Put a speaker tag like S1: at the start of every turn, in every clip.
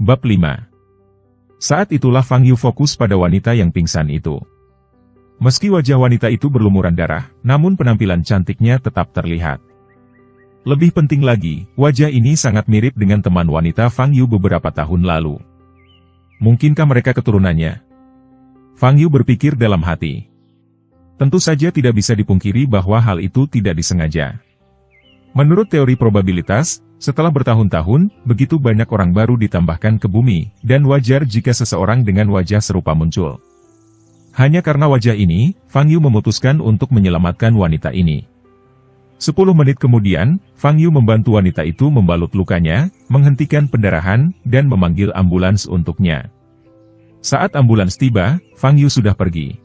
S1: Bab 5. Saat itulah Fang Yu fokus pada wanita yang pingsan itu. Meski wajah wanita itu berlumuran darah, namun penampilan cantiknya tetap terlihat. Lebih penting lagi, wajah ini sangat mirip dengan teman wanita Fang Yu beberapa tahun lalu. Mungkinkah mereka keturunannya? Fang Yu berpikir dalam hati. Tentu saja tidak bisa dipungkiri bahwa hal itu tidak disengaja. Menurut teori probabilitas, setelah bertahun-tahun, begitu banyak orang baru ditambahkan ke bumi, dan wajar jika seseorang dengan wajah serupa muncul. Hanya karena wajah ini, Fang Yu memutuskan untuk menyelamatkan wanita ini. 10 menit kemudian, Fang Yu membantu wanita itu membalut lukanya, menghentikan pendarahan, dan memanggil ambulans untuknya. Saat ambulans tiba, Fang Yu sudah pergi.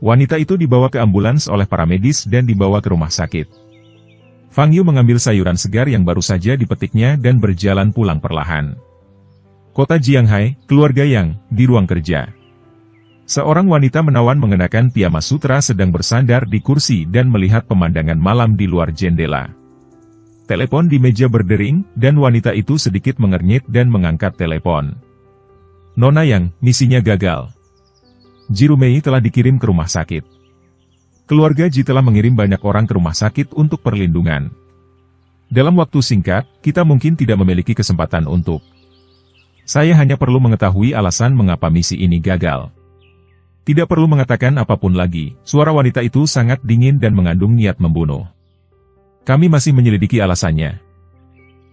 S1: Wanita itu dibawa ke ambulans oleh para medis dan dibawa ke rumah sakit. Fang Yu mengambil sayuran segar yang baru saja dipetiknya dan berjalan pulang perlahan. Kota Jianghai, keluarga Yang, di ruang kerja. Seorang wanita menawan mengenakan piyama sutra sedang bersandar di kursi dan melihat pemandangan malam di luar jendela. Telepon di meja berdering, dan wanita itu sedikit mengernyit dan mengangkat telepon. Nona Yang, misinya gagal. Jirumei telah dikirim ke rumah sakit. Keluarga Ji telah mengirim banyak orang ke rumah sakit untuk perlindungan. Dalam waktu singkat, kita mungkin tidak memiliki kesempatan untuk. Saya hanya perlu mengetahui alasan mengapa misi ini gagal. Tidak perlu mengatakan apapun lagi, suara wanita itu sangat dingin dan mengandung niat membunuh. Kami masih menyelidiki alasannya.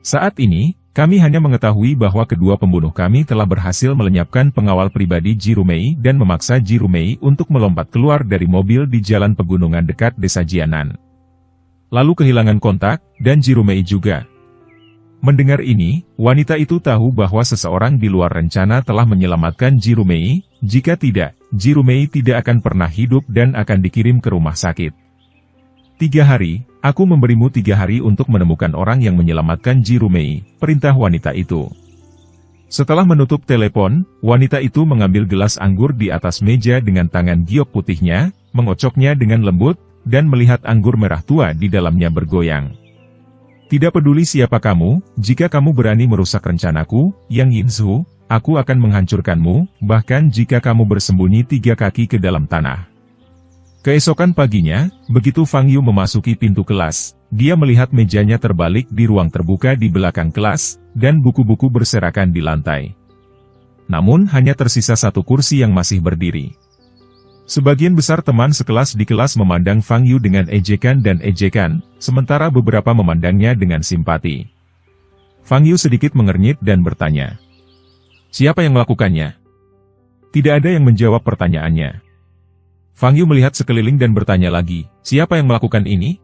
S1: Saat ini, kami hanya mengetahui bahwa kedua pembunuh kami telah berhasil melenyapkan pengawal pribadi Jirumei dan memaksa Jirumei untuk melompat keluar dari mobil di jalan pegunungan dekat desa Jianan. Lalu kehilangan kontak, dan Jirumei juga. Mendengar ini, wanita itu tahu bahwa seseorang di luar rencana telah menyelamatkan Jirumei, jika tidak, Jirumei tidak akan pernah hidup dan akan dikirim ke rumah sakit. 3 hari, aku memberimu 3 hari untuk menemukan orang yang menyelamatkan Jirumei, perintah wanita itu. Setelah menutup telepon, wanita itu mengambil gelas anggur di atas meja dengan tangan giok putihnya, mengocoknya dengan lembut, dan melihat anggur merah tua di dalamnya bergoyang. Tidak peduli siapa kamu, jika kamu berani merusak rencanaku, Yang Yinzu, aku akan menghancurkanmu, bahkan jika kamu bersembunyi 3 kaki ke dalam tanah. Keesokan paginya, begitu Fang Yu memasuki pintu kelas, dia melihat mejanya terbalik di ruang terbuka di belakang kelas, dan buku-buku berserakan di lantai. Namun hanya tersisa 1 kursi yang masih berdiri. Sebagian besar teman sekelas di kelas memandang Fang Yu dengan ejekan dan ejekan, sementara beberapa memandangnya dengan simpati. Fang Yu sedikit mengernyit dan bertanya, "Siapa yang melakukannya?" Tidak ada yang menjawab pertanyaannya. Fang Yu melihat sekeliling dan bertanya lagi, "Siapa yang melakukan ini?"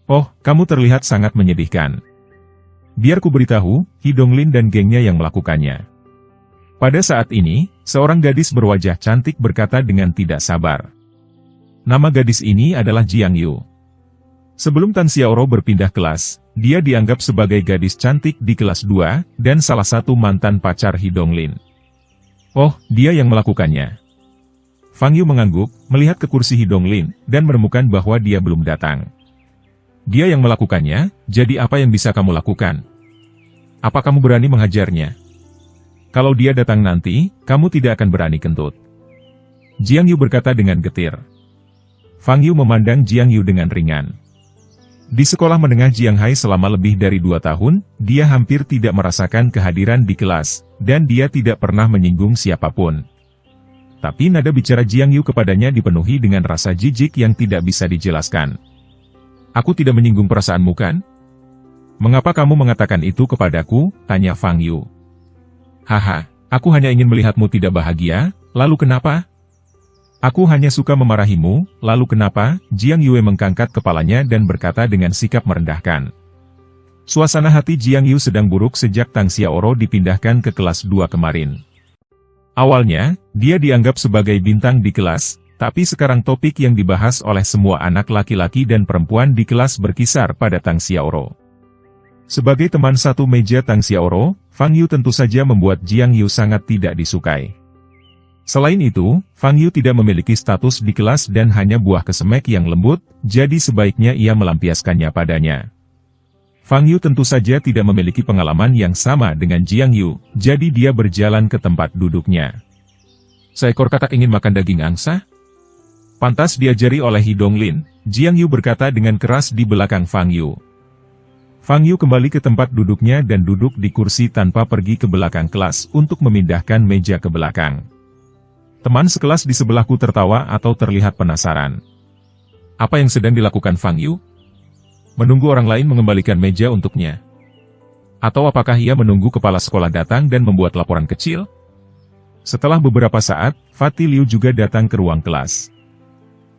S1: "Oh, kamu terlihat sangat menyedihkan. Biar ku beritahu, Hidonglin dan gengnya yang melakukannya." Pada saat ini, seorang gadis berwajah cantik berkata dengan tidak sabar. Nama gadis ini adalah Jiang Yu. Sebelum Tan Xiaoro berpindah kelas, dia dianggap sebagai gadis cantik di kelas 2, dan salah satu mantan pacar Hidonglin. "Oh, dia yang melakukannya." Fang Yu mengangguk, melihat ke kursi Hidonglin, dan menemukan bahwa dia belum datang. "Dia yang melakukannya, jadi apa yang bisa kamu lakukan? Apa kamu berani menghajarnya? Kalau dia datang nanti, kamu tidak akan berani kentut." Jiang Yu berkata dengan getir. Fang Yu memandang Jiang Yu dengan ringan. Di sekolah menengah Jianghai selama lebih dari 2 tahun, dia hampir tidak merasakan kehadiran di kelas, dan dia tidak pernah menyinggung siapapun. Tapi nada bicara Jiang Yu kepadanya dipenuhi dengan rasa jijik yang tidak bisa dijelaskan. "Aku tidak menyinggung perasaanmu kan? Mengapa kamu mengatakan itu kepadaku?" tanya Fang Yu. "Haha, aku hanya ingin melihatmu tidak bahagia, lalu kenapa?" "Aku hanya suka memarahimu, lalu kenapa?" Jiang Yue mengangkat kepalanya dan berkata dengan sikap merendahkan. Suasana hati Jiang Yu sedang buruk sejak Tang Xiaoro dipindahkan ke kelas 2 kemarin. Awalnya, dia dianggap sebagai bintang di kelas, tapi sekarang topik yang dibahas oleh semua anak laki-laki dan perempuan di kelas berkisar pada Tang Xiaoro. Sebagai teman satu meja Tang Xiaoro, Fang Yu tentu saja membuat Jiang Yu sangat tidak disukai. Selain itu, Fang Yu tidak memiliki status di kelas dan hanya buah kesemek yang lembut, jadi sebaiknya ia melampiaskannya padanya. Fang Yu tentu saja tidak memiliki pengalaman yang sama dengan Jiang Yu, jadi dia berjalan ke tempat duduknya. Seekor katak ingin makan daging angsa? Pantas diajari oleh Hidonglin, Jiang Yu berkata dengan keras di belakang Fang Yu. Fang Yu kembali ke tempat duduknya dan duduk di kursi tanpa pergi ke belakang kelas untuk memindahkan meja ke belakang. Teman sekelas di sebelahku tertawa atau terlihat penasaran. Apa yang sedang dilakukan Fang Yu? Menunggu orang lain mengembalikan meja untuknya? Atau apakah ia menunggu kepala sekolah datang dan membuat laporan kecil? Setelah beberapa saat, Fatih Liu juga datang ke ruang kelas.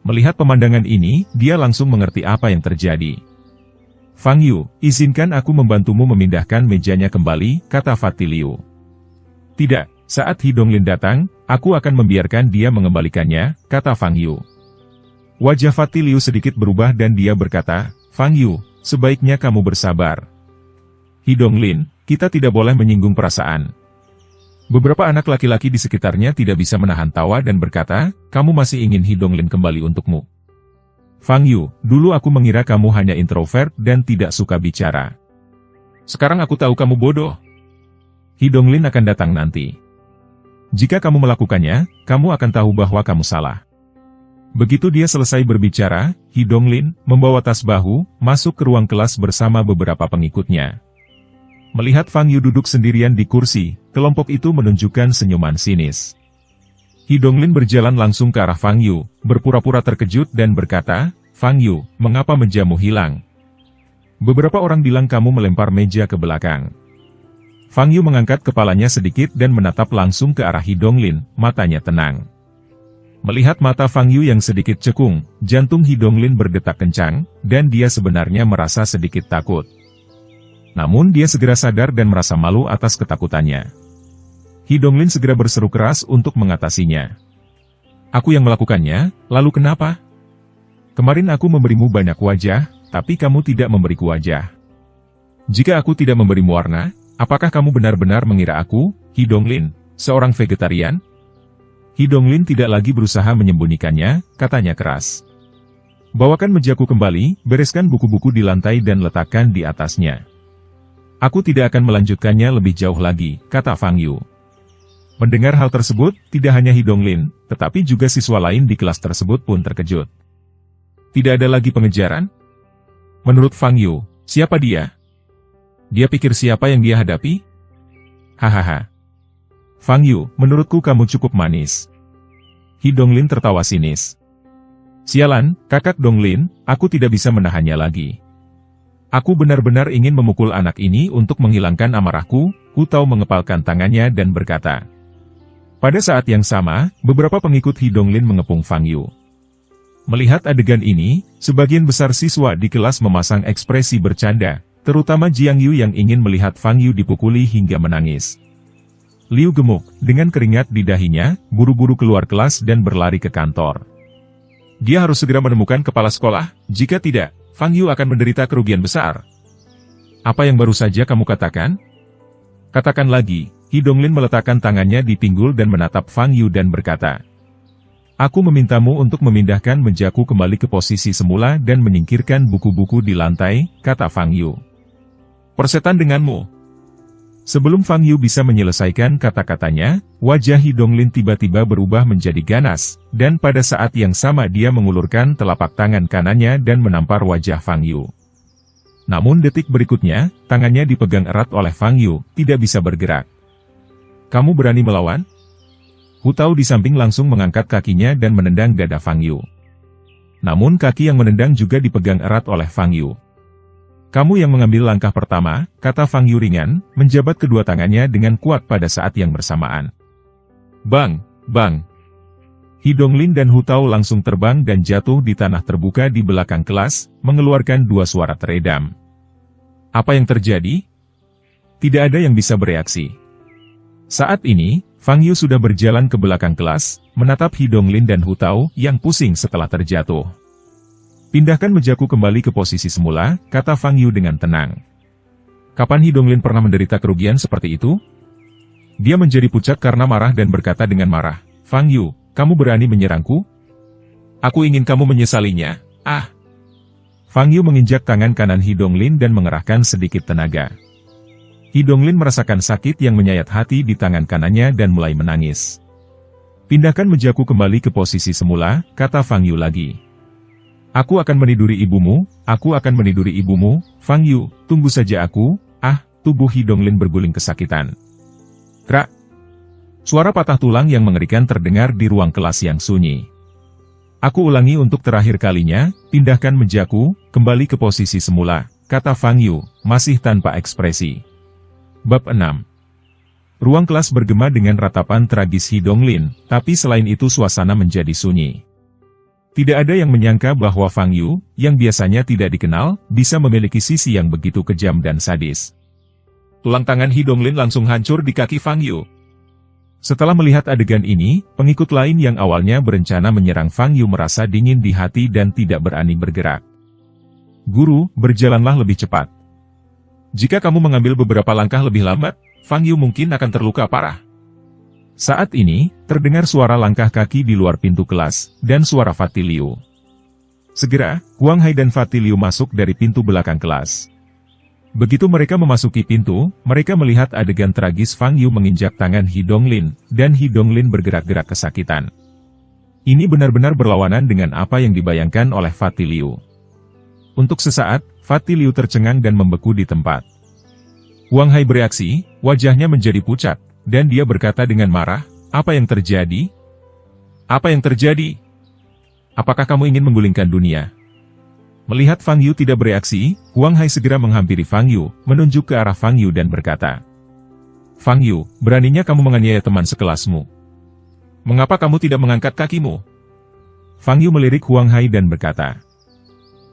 S1: Melihat pemandangan ini, dia langsung mengerti apa yang terjadi. Fang Yu, izinkan aku membantumu memindahkan mejanya kembali, kata Fatih Liu. Tidak, saat Hidonglin datang, aku akan membiarkan dia mengembalikannya, kata Fang Yu. Wajah Fatih Liu sedikit berubah dan dia berkata, Fang Yu, sebaiknya kamu bersabar. Hidonglin, kita tidak boleh menyinggung perasaan. Beberapa anak laki-laki di sekitarnya tidak bisa menahan tawa dan berkata, kamu masih ingin Hidonglin kembali untukmu. Fang Yu, dulu aku mengira kamu hanya introvert dan tidak suka bicara. Sekarang aku tahu kamu bodoh. Hidonglin akan datang nanti. Jika kamu melakukannya, kamu akan tahu bahwa kamu salah. Begitu dia selesai berbicara, Hidonglin membawa tas bahu, masuk ke ruang kelas bersama beberapa pengikutnya. Melihat Fang Yu duduk sendirian di kursi, kelompok itu menunjukkan senyuman sinis. Hidonglin berjalan langsung ke arah Fang Yu, berpura-pura terkejut dan berkata, Fang Yu, mengapa mejamu hilang? Beberapa orang bilang kamu melempar meja ke belakang. Fang Yu mengangkat kepalanya sedikit dan menatap langsung ke arah Hidonglin, matanya tenang. Melihat mata Fang Yu yang sedikit cekung, jantung Hidonglin berdetak kencang, dan dia sebenarnya merasa sedikit takut. Namun dia segera sadar dan merasa malu atas ketakutannya. Hidonglin segera berseru keras untuk mengatasinya. Aku yang melakukannya, lalu kenapa? Kemarin aku memberimu banyak wajah, tapi kamu tidak memberiku wajah. Jika aku tidak memberimu warna, apakah kamu benar-benar mengira aku, Hidonglin, seorang vegetarian? Hidonglin tidak lagi berusaha menyembunyikannya, katanya keras. Bawakan mejaku kembali, bereskan buku-buku di lantai dan letakkan di atasnya. Aku tidak akan melanjutkannya lebih jauh lagi, kata Fang Yu. Mendengar hal tersebut, tidak hanya Hidonglin, tetapi juga siswa lain di kelas tersebut pun terkejut. Tidak ada lagi pengejaran? Menurut Fang Yu, siapa dia? Dia pikir siapa yang dia hadapi? Hahaha. Fang Yu, menurutku kamu cukup manis. Hidonglin tertawa sinis. Sialan, kakak Donglin, aku tidak bisa menahannya lagi. Aku benar-benar ingin memukul anak ini untuk menghilangkan amarahku, Hu Tao mengepalkan tangannya dan berkata. Pada saat yang sama, beberapa pengikut Hidonglin mengepung Fang Yu. Melihat adegan ini, sebagian besar siswa di kelas memasang ekspresi bercanda, terutama Jiang Yu yang ingin melihat Fang Yu dipukuli hingga menangis. Liu gemuk, dengan keringat di dahinya, buru-buru keluar kelas dan berlari ke kantor. Dia harus segera menemukan kepala sekolah, jika tidak, Fang Yu akan menderita kerugian besar. Apa yang baru saja kamu katakan? Katakan lagi, Hidonglin meletakkan tangannya di pinggul dan menatap Fang Yu dan berkata. Aku memintamu untuk memindahkan mejaku kembali ke posisi semula dan menyingkirkan buku-buku di lantai, kata Fang Yu. Persetan denganmu. Sebelum Fang Yu bisa menyelesaikan kata-katanya, wajah Hidonglin tiba-tiba berubah menjadi ganas, dan pada saat yang sama dia mengulurkan telapak tangan kanannya dan menampar wajah Fang Yu. Namun detik berikutnya, tangannya dipegang erat oleh Fang Yu, tidak bisa bergerak. Kamu berani melawan? Hu Tao di samping langsung mengangkat kakinya dan menendang dada Fang Yu. Namun kaki yang menendang juga dipegang erat oleh Fang Yu. Kamu yang mengambil langkah pertama, kata Fang Yu ringan, menjabat kedua tangannya dengan kuat pada saat yang bersamaan. Bang, bang. Hidonglin dan Hu Tao langsung terbang dan jatuh di tanah terbuka di belakang kelas, mengeluarkan dua suara teredam. Apa yang terjadi? Tidak ada yang bisa bereaksi. Saat ini, Fang Yu sudah berjalan ke belakang kelas, menatap Hidonglin dan Hu Tao yang pusing setelah terjatuh. Pindahkan mejaku kembali ke posisi semula, kata Fang Yu dengan tenang. Kapan Hidonglin pernah menderita kerugian seperti itu? Dia menjadi pucat karena marah dan berkata dengan marah, Fang Yu, kamu berani menyerangku? Aku ingin kamu menyesalinya, ah! Fang Yu menginjak tangan kanan Hidonglin dan mengerahkan sedikit tenaga. Hidonglin merasakan sakit yang menyayat hati di tangan kanannya dan mulai menangis. Pindahkan mejaku kembali ke posisi semula, kata Fang Yu lagi. Aku akan meniduri ibumu, aku akan meniduri ibumu, Fang Yu, tunggu saja aku, tubuh Hidonglin berguling kesakitan. Krak! Suara patah tulang yang mengerikan terdengar di ruang kelas yang sunyi. Aku ulangi untuk terakhir kalinya, pindahkan mejaku, kembali ke posisi semula, kata Fang Yu, masih tanpa ekspresi. Bab 6. Ruang kelas bergema dengan ratapan tragis Hidonglin, tapi selain itu suasana menjadi sunyi. Tidak ada yang menyangka bahwa Fang Yu, yang biasanya tidak dikenal, bisa memiliki sisi yang begitu kejam dan sadis. Tulang tangan Hidonglin langsung hancur di kaki Fang Yu. Setelah melihat adegan ini, pengikut lain yang awalnya berencana menyerang Fang Yu merasa dingin di hati dan tidak berani bergerak. Guru, berjalanlah lebih cepat. Jika kamu mengambil beberapa langkah lebih lambat, Fang Yu mungkin akan terluka parah. Saat ini, terdengar suara langkah kaki di luar pintu kelas, dan suara Fatih Liu. Segera, Huang Hai dan Fatih Liu masuk dari pintu belakang kelas. Begitu mereka memasuki pintu, mereka melihat adegan tragis Fang Yu menginjak tangan Hidonglin, dan Hidonglin bergerak-gerak kesakitan. Ini benar-benar berlawanan dengan apa yang dibayangkan oleh Fatih Liu. Untuk sesaat, Fatih Liu tercengang dan membeku di tempat. Huang Hai bereaksi, wajahnya menjadi pucat, dan dia berkata dengan marah, "Apa yang terjadi? Apa yang terjadi? Apakah kamu ingin menggulingkan dunia?" Melihat Fang Yu tidak bereaksi, Huang Hai segera menghampiri Fang Yu, menunjuk ke arah Fang Yu dan berkata, "Fang Yu, beraninya kamu menganiaya teman sekelasmu. Mengapa kamu tidak mengangkat kakimu?" Fang Yu melirik Huang Hai dan berkata,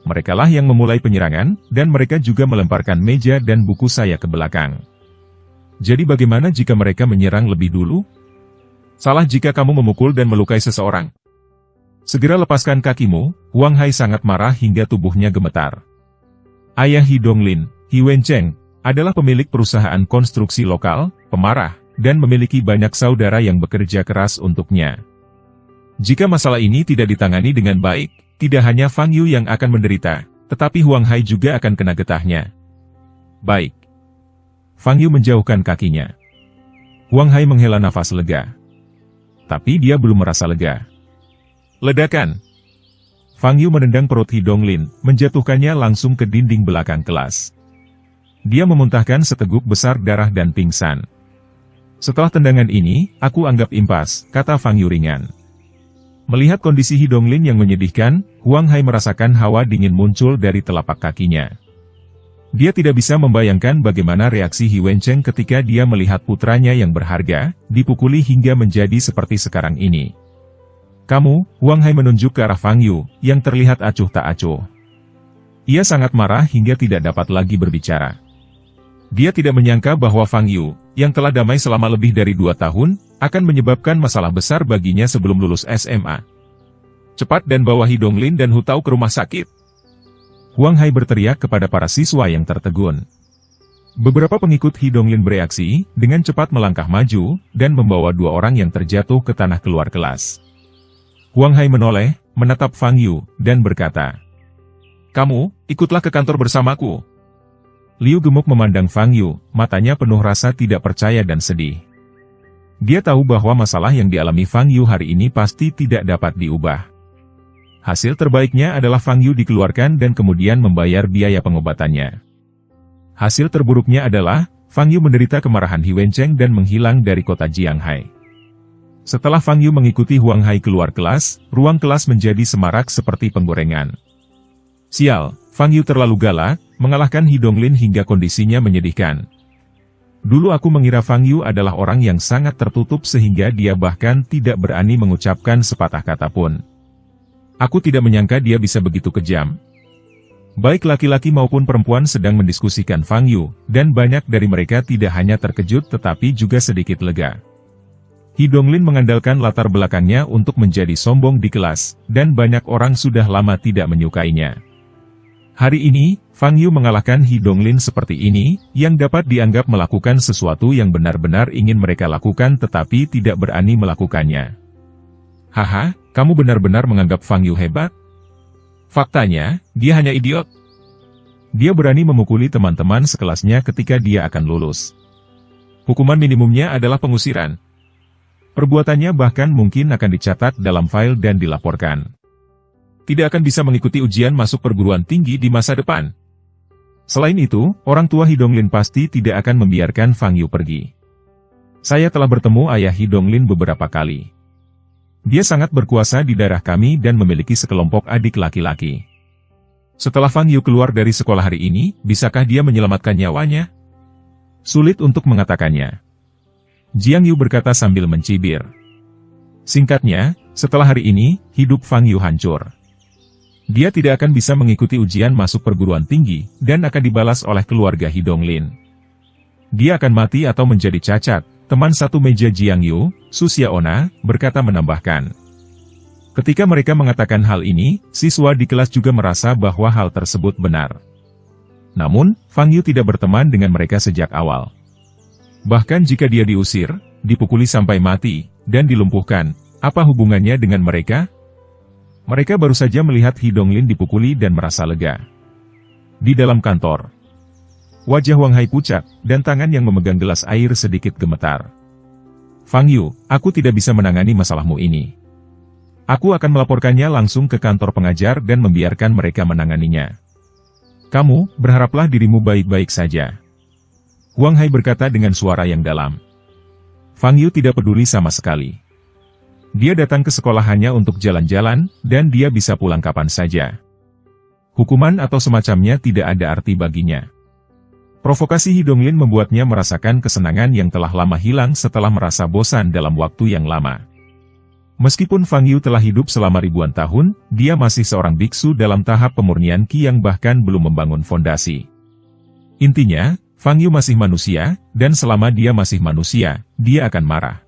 S1: "Merekalah yang memulai penyerangan, dan mereka juga melemparkan meja dan buku saya ke belakang. Jadi bagaimana jika mereka menyerang lebih dulu? Salah jika kamu memukul dan melukai seseorang. Segera lepaskan kakimu." Huang Hai sangat marah hingga tubuhnya gemetar. Ayah Hidonglin, Hi Wencheng, adalah pemilik perusahaan konstruksi lokal, pemarah, dan memiliki banyak saudara yang bekerja keras untuknya. Jika masalah ini tidak ditangani dengan baik, tidak hanya Fang Yu yang akan menderita, tetapi Huang Hai juga akan kena getahnya. Baik. Fang Yu menjauhkan kakinya. Huang Hai menghela nafas lega. Tapi dia belum merasa lega. Ledakan. Fang Yu menendang perut Hidonglin, menjatuhkannya langsung ke dinding belakang kelas. Dia memuntahkan seteguk besar darah dan pingsan. Setelah tendangan ini, aku anggap impas, kata Fang Yu ringan. Melihat kondisi Hidonglin yang menyedihkan, Huang Hai merasakan hawa dingin muncul dari telapak kakinya. Dia tidak bisa membayangkan bagaimana reaksi Hi Wencheng ketika dia melihat putranya yang berharga, dipukuli hingga menjadi seperti sekarang ini. "Kamu," Huang Hai menunjuk ke arah Fang Yu, yang terlihat acuh tak acuh. Ia sangat marah hingga tidak dapat lagi berbicara. Dia tidak menyangka bahwa Fang Yu, yang telah damai selama lebih dari 2 tahun, akan menyebabkan masalah besar baginya sebelum lulus SMA. "Cepat dan bawa Hidonglin dan Hu Tao ke rumah sakit." Huang Hai berteriak kepada para siswa yang tertegun. Beberapa pengikut Hidonglin bereaksi, dengan cepat melangkah maju, dan membawa 2 orang yang terjatuh ke tanah keluar kelas. Huang Hai menoleh, menatap Fang Yu, dan berkata, "Kamu, ikutlah ke kantor bersamaku." Liu gemuk memandang Fang Yu, matanya penuh rasa tidak percaya dan sedih. Dia tahu bahwa masalah yang dialami Fang Yu hari ini pasti tidak dapat diubah. Hasil terbaiknya adalah Fang Yu dikeluarkan dan kemudian membayar biaya pengobatannya. Hasil terburuknya adalah, Fang Yu menderita kemarahan Hi Wencheng dan menghilang dari kota Jianghai. Setelah Fang Yu mengikuti Huang Hai keluar kelas, ruang kelas menjadi semarak seperti penggorengan. Sial, Fang Yu terlalu galak, mengalahkan Hidonglin hingga kondisinya menyedihkan. Dulu aku mengira Fang Yu adalah orang yang sangat tertutup sehingga dia bahkan tidak berani mengucapkan sepatah kata pun. Aku tidak menyangka dia bisa begitu kejam. Baik laki-laki maupun perempuan sedang mendiskusikan Fang Yu, dan banyak dari mereka tidak hanya terkejut tetapi juga sedikit lega. Hidonglin mengandalkan latar belakangnya untuk menjadi sombong di kelas, dan banyak orang sudah lama tidak menyukainya. Hari ini, Fang Yu mengalahkan Hidonglin seperti ini, yang dapat dianggap melakukan sesuatu yang benar-benar ingin mereka lakukan tetapi tidak berani melakukannya. "Haha, kamu benar-benar menganggap Fang Yu hebat? Faktanya, dia hanya idiot. Dia berani memukuli teman-teman sekelasnya ketika dia akan lulus. Hukuman minimumnya adalah pengusiran. Perbuatannya bahkan mungkin akan dicatat dalam file dan dilaporkan. Tidak akan bisa mengikuti ujian masuk perguruan tinggi di masa depan. Selain itu, orang tua Hidonglin pasti tidak akan membiarkan Fang Yu pergi. Saya telah bertemu ayah Hidonglin beberapa kali. Dia sangat berkuasa di daerah kami dan memiliki sekelompok adik laki-laki. Setelah Fang Yu keluar dari sekolah hari ini, bisakah dia menyelamatkan nyawanya? Sulit untuk mengatakannya. Jiang Yu berkata sambil mencibir. Singkatnya, setelah hari ini, hidup Fang Yu hancur. Dia tidak akan bisa mengikuti ujian masuk perguruan tinggi, dan akan dibalas oleh keluarga Hidonglin. Dia akan mati atau menjadi cacat, teman satu meja Jiang Yu, Su Xiaona, berkata menambahkan. Ketika mereka mengatakan hal ini, siswa di kelas juga merasa bahwa hal tersebut benar. Namun, Fang Yu tidak berteman dengan mereka sejak awal. Bahkan jika dia diusir, dipukuli sampai mati, dan dilumpuhkan, apa hubungannya dengan mereka? Mereka baru saja melihat Hidonglin dipukuli dan merasa lega. Di dalam kantor, wajah Wang Hai pucat, dan tangan yang memegang gelas air sedikit gemetar. Fang Yu, aku tidak bisa menangani masalahmu ini. Aku akan melaporkannya langsung ke kantor pengajar dan membiarkan mereka menanganinya. Kamu, berharaplah dirimu baik-baik saja. Wang Hai berkata dengan suara yang dalam. Fang Yu tidak peduli sama sekali. Dia datang ke sekolah hanya untuk jalan-jalan, dan dia bisa pulang kapan saja. Hukuman atau semacamnya tidak ada arti baginya. Provokasi Hidonglin membuatnya merasakan kesenangan yang telah lama hilang setelah merasa bosan dalam waktu yang lama. Meskipun Fang Yu telah hidup selama ribuan tahun, dia masih seorang biksu dalam tahap pemurnian Qi yang bahkan belum membangun fondasi. Intinya, Fang Yu masih manusia, dan selama dia masih manusia, dia akan marah.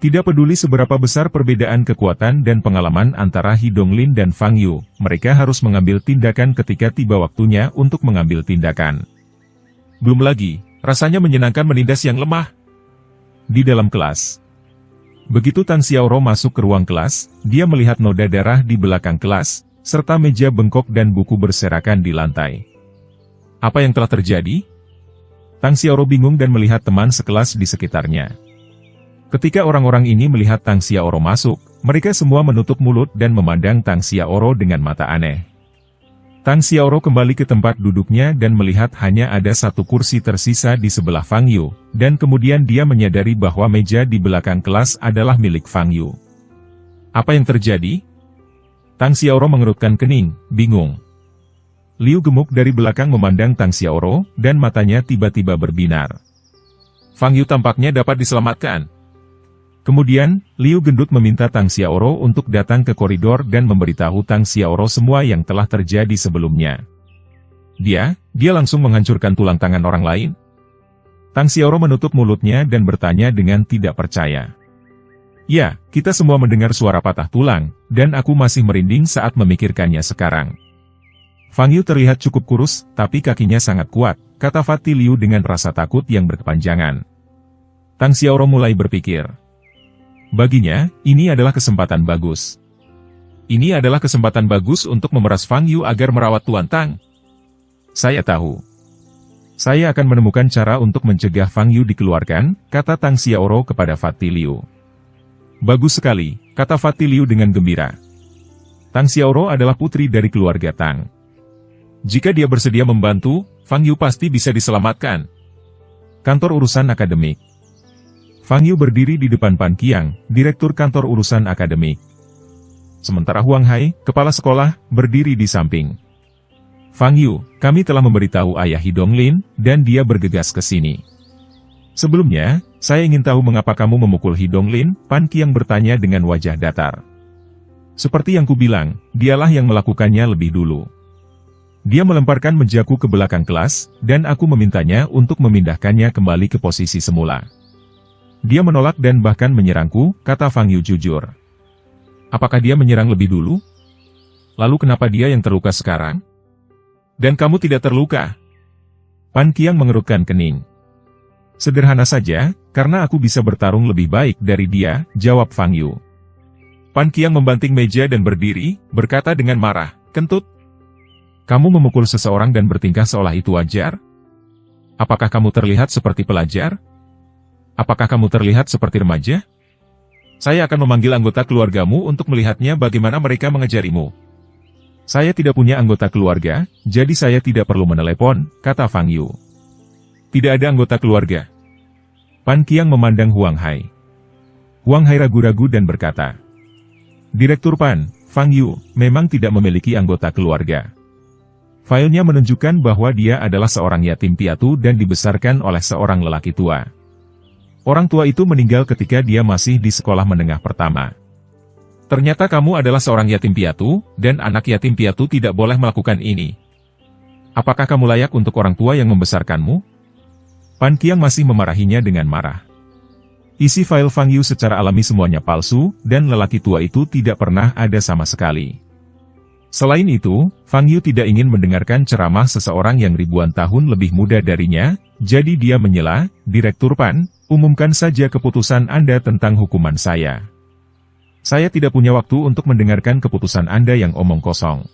S1: Tidak peduli seberapa besar perbedaan kekuatan dan pengalaman antara Hidonglin dan Fang Yu, mereka harus mengambil tindakan ketika tiba waktunya untuk mengambil tindakan. Belum lagi, rasanya menyenangkan menindas yang lemah. Di dalam kelas. Begitu Tang Xiaoro masuk ke ruang kelas, dia melihat noda darah di belakang kelas, serta meja bengkok dan buku berserakan di lantai. Apa yang telah terjadi? Tang Xiaoro bingung dan melihat teman sekelas di sekitarnya. Ketika orang-orang ini melihat Tang Xiaoro masuk, mereka semua menutup mulut dan memandang Tang Xiaoro dengan mata aneh. Tang Xiaoro kembali ke tempat duduknya dan melihat hanya ada satu kursi tersisa di sebelah Fang Yu, dan kemudian dia menyadari bahwa meja di belakang kelas adalah milik Fang Yu. Apa yang terjadi? Tang Xiaoro mengerutkan kening, bingung. Liu gemuk dari belakang memandang Tang Xiaoro, dan matanya tiba-tiba berbinar. Fang Yu tampaknya dapat diselamatkan. Kemudian, Liu gendut meminta Tang Xiaoro untuk datang ke koridor dan memberitahu Tang Xiaoro semua yang telah terjadi sebelumnya. Dia langsung menghancurkan tulang tangan orang lain. Tang Xiaoro menutup mulutnya dan bertanya dengan tidak percaya. Ya, kita semua mendengar suara patah tulang, dan aku masih merinding saat memikirkannya sekarang. Fang Yu terlihat cukup kurus, tapi kakinya sangat kuat, kata Fatih Liu dengan rasa takut yang berkepanjangan. Tang Xiaoro mulai berpikir. Baginya, ini adalah kesempatan bagus. Ini adalah kesempatan bagus untuk memeras Fang Yu agar merawat Tuan Tang. Saya tahu. Saya akan menemukan cara untuk mencegah Fang Yu dikeluarkan, kata Tang Xiaoro kepada Fatih Liu. Bagus sekali, kata Fatih Liu dengan gembira. Tang Xiaoro adalah putri dari keluarga Tang. Jika dia bersedia membantu, Fang Yu pasti bisa diselamatkan. Kantor urusan akademik. Fang Yu berdiri di depan Pan Qiang, direktur kantor urusan akademik. Sementara Huang Hai, kepala sekolah, berdiri di samping. Fang Yu, kami telah memberitahu ayah Hidonglin, dan dia bergegas ke sini. Sebelumnya, saya ingin tahu mengapa kamu memukul Hidonglin, Pan Qiang bertanya dengan wajah datar. Seperti yang kubilang, dialah yang melakukannya lebih dulu. Dia melemparkan mejaku ke belakang kelas, dan aku memintanya untuk memindahkannya kembali ke posisi semula. Dia menolak dan bahkan menyerangku, kata Fang Yu jujur. Apakah dia menyerang lebih dulu? Lalu kenapa dia yang terluka sekarang? Dan kamu tidak terluka? Pan Qiang mengerutkan kening. Sederhana saja, karena aku bisa bertarung lebih baik dari dia, jawab Fang Yu. Pan Qiang membanting meja dan berdiri, berkata dengan marah, "Kentut! Kamu memukul seseorang dan bertingkah seolah itu wajar? Apakah kamu terlihat seperti pelajar? Apakah kamu terlihat seperti remaja? Saya akan memanggil anggota keluargamu untuk melihatnya bagaimana mereka mengejarimu." "Saya tidak punya anggota keluarga, jadi saya tidak perlu menelepon," kata Fang Yu. "Tidak ada anggota keluarga?" Pan Qiang memandang Huang Hai. Huang Hai ragu-ragu dan berkata, "Direktur Pan, Fang Yu, memang tidak memiliki anggota keluarga. Filenya menunjukkan bahwa dia adalah seorang yatim piatu dan dibesarkan oleh seorang lelaki tua. Orang tua itu meninggal ketika dia masih di sekolah menengah pertama. Ternyata kamu adalah seorang yatim piatu, dan anak yatim piatu tidak boleh melakukan ini. Apakah kamu layak untuk orang tua yang membesarkanmu?" Pan Qiang masih memarahinya dengan marah. Isi file Fang Yu secara alami semuanya palsu, dan lelaki tua itu tidak pernah ada sama sekali. Selain itu, Fang Yu tidak ingin mendengarkan ceramah seseorang yang ribuan tahun lebih muda darinya, jadi dia menyela, "Direktur Pan, umumkan saja keputusan Anda tentang hukuman saya. Saya tidak punya waktu untuk mendengarkan keputusan Anda yang omong kosong."